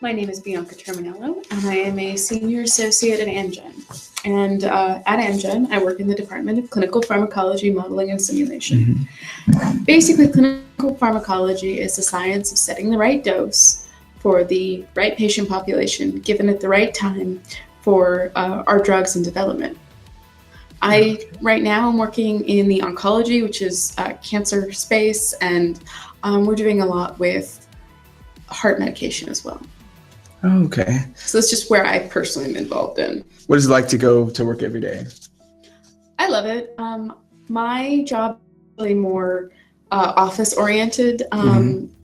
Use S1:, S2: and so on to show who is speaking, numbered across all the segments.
S1: My name is Bianca Terminello, and I am a senior associate at Amgen. And at Amgen, I work in the Department of Clinical Pharmacology, Modeling, and Simulation. Basically, clinical pharmacology is the science of setting the right dose for the right patient population, given at the right time for our drugs in development. Right now, I'm working in the oncology, which is cancer space, and we're doing a lot with heart medication as well.
S2: Oh, okay.
S1: So that's just where I personally am involved in.
S2: What is it like to go to work every day?
S1: I love it. My job is really more office-oriented.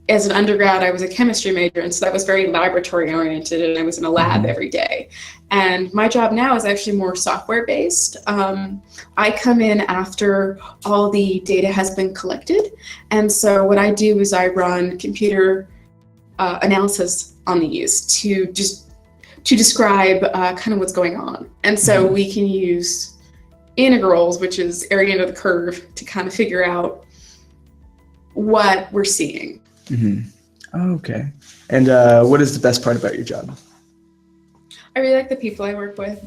S1: As an undergrad, I was a chemistry major, and so that was very laboratory-oriented, and I was in a lab every day. And my job now is actually more software-based. I come in after all the data has been collected, and so what I do is I run computer analysis on these to describe kind of what's going on. And so we can use integrals, which is area under the curve, to kind of figure out what we're seeing.
S2: Oh, okay. And what is the best part about your job?
S1: I really like the people I work with.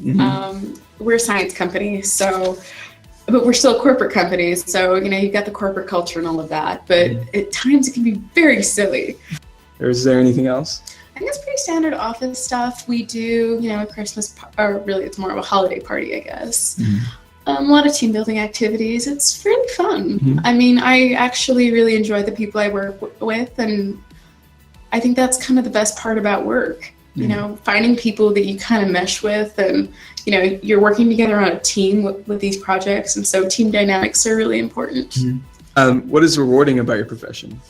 S1: We're a science company, but we're still a corporate company. So, you've got the corporate culture and all of that, but at times it can be very silly.
S2: Or is there anything else?
S1: I think it's pretty standard office stuff. We do, a Christmas, or really it's more of a holiday party, I guess. A lot of team building activities. It's really fun. I mean, I actually really enjoy the people I work with, and I think that's kind of the best part about work. Finding people that you kind of mesh with, and you're working together on a team with these projects, and so team dynamics are really important.
S2: What is rewarding about your profession?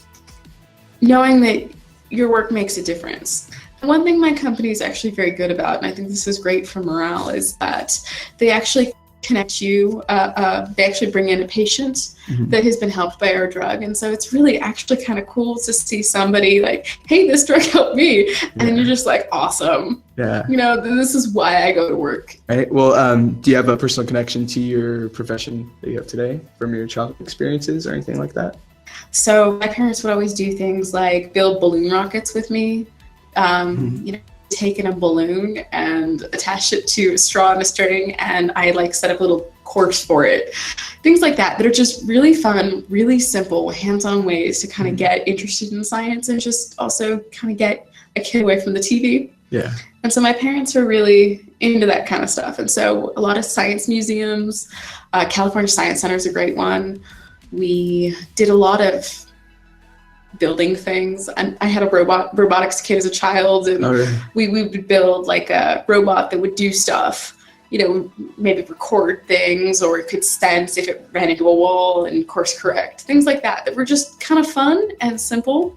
S1: Knowing that your work makes a difference. And one thing my company is actually very good about, and I think this is great for morale, is that they actually connect you. They actually bring in a patient that has been helped by our drug. And so it's really actually kind of cool to see somebody like, hey, this drug helped me. And you're just like, awesome.
S2: Yeah.
S1: This is why I go to work.
S2: Right. Well, do you have a personal connection to your profession that you have today from your childhood experiences or anything like that?
S1: So my parents would always do things like build balloon rockets with me. Taking a balloon and attach it to a straw and a string, and I set up a little course for it. Things like that are just really fun, really simple, hands-on ways to kind of get interested in science and just also kind of get a kid away from the TV.
S2: Yeah. And
S1: so my parents are really into that kind of stuff. And so a lot of science museums, California Science Center is a great one. We did a lot of building things, and I had a robotics kit as a child, and we would build a robot that would do stuff, maybe record things, or it could sense if it ran into a wall and course correct, things like that were just kind of fun and simple.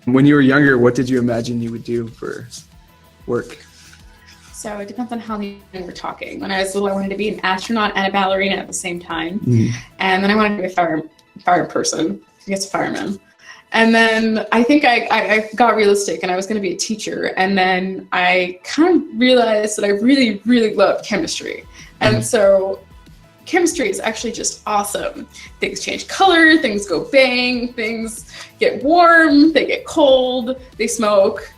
S2: When you were younger, what did you imagine you would do for work?
S1: So it depends on how long we're talking. When I was little, I wanted to be an astronaut and a ballerina at the same time. And then I wanted to be a fire person, I guess a fireman. And then I think I got realistic, and I was going to be a teacher. And then I kind of realized that I really, really loved chemistry. And so chemistry is actually just awesome. Things change color, things go bang, things get warm, they get cold, they smoke.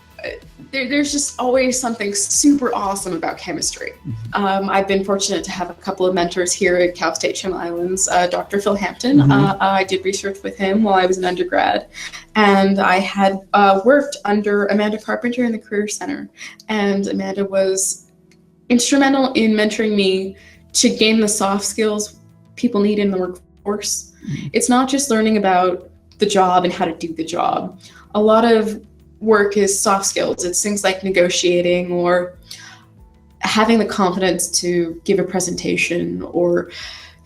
S1: There's just always something super awesome about chemistry. I've been fortunate to have a couple of mentors here at Cal State Channel Islands. Dr. Phil Hampton, I did research with him while I was an undergrad, and I had worked under Amanda Carpenter in the Career Center, and Amanda was instrumental in mentoring me to gain the soft skills people need in the workforce. It's not just learning about the job and how to do the job. A lot of work is soft skills. It's things like negotiating, or having the confidence to give a presentation, or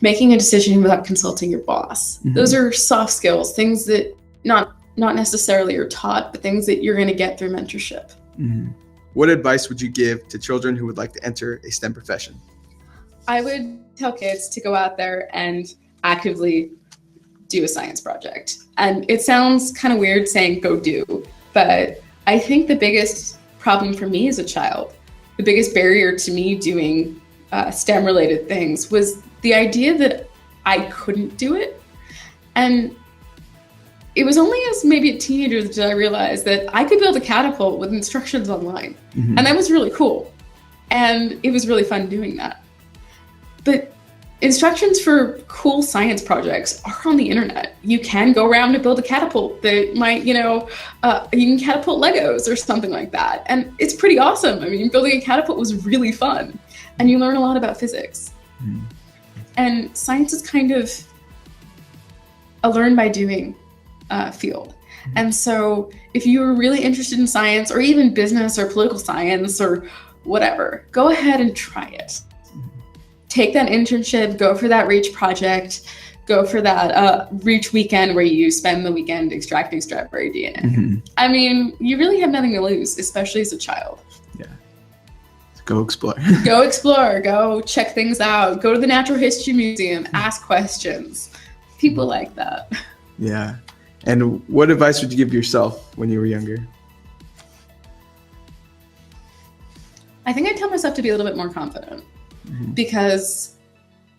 S1: making a decision without consulting your boss. Those are soft skills, things that not necessarily are taught, but things that you're going to get through mentorship.
S2: What advice would you give to children who would like to enter a STEM profession?
S1: I would tell kids to go out there and actively do a science project. And it sounds kind of weird saying go do, but I think the biggest problem for me as a child, the biggest barrier to me doing STEM related things, was the idea that I couldn't do it. And it was only as maybe a teenager that I realized that I could build a catapult with instructions online. And that was really cool. And it was really fun doing that. But instructions for cool science projects are on the internet. You can go around and build a catapult that might, you can catapult Legos or something like that. And it's pretty awesome. I mean, building a catapult was really fun. And you learn a lot about physics. And science is kind of a learn by doing field. And so if you're really interested in science or even business or political science or whatever, go ahead and try it. Take that internship, go for that REACH project, go for that REACH weekend where you spend the weekend extracting strawberry DNA. I mean, you really have nothing to lose, especially as a child.
S2: Yeah. Go explore.
S1: Go explore, go check things out, go to the Natural History Museum, ask questions. People like that.
S2: Yeah. And what advice would you give yourself when you were younger?
S1: I think I tell myself to be a little bit more confident because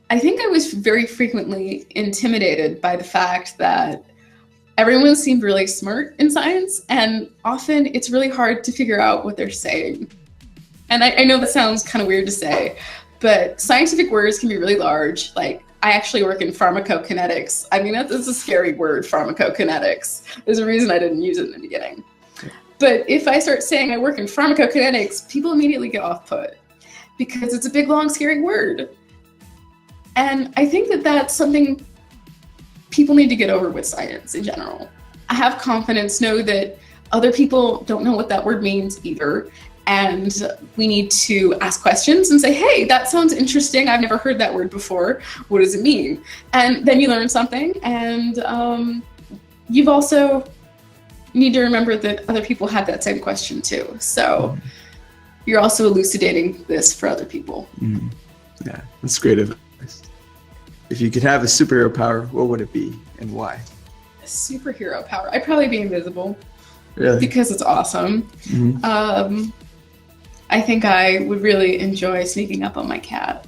S1: I think I was very frequently intimidated by the fact that everyone seemed really smart in science, and often it's really hard to figure out what they're saying. And I know that sounds kind of weird to say, but scientific words can be really large. Like, I actually work in pharmacokinetics. I mean, that's a scary word, pharmacokinetics. There's a reason I didn't use it in the beginning. But if I start saying I work in pharmacokinetics, people immediately get off put because it's a big, long, scary word. And I think that that's something people need to get over with science in general. I have confidence, know that other people don't know what that word means either. And we need to ask questions and say, hey, that sounds interesting. I've never heard that word before. What does it mean? And then you learn something. And you've also need to remember that other people had that same question too. So you're also elucidating this for other people.
S2: Yeah, that's great advice. If you could have a superhero power, what would it be and why?
S1: A superhero power? I'd probably be invisible.
S2: Really?
S1: Because it's awesome. I think I would really enjoy sneaking up on my cat.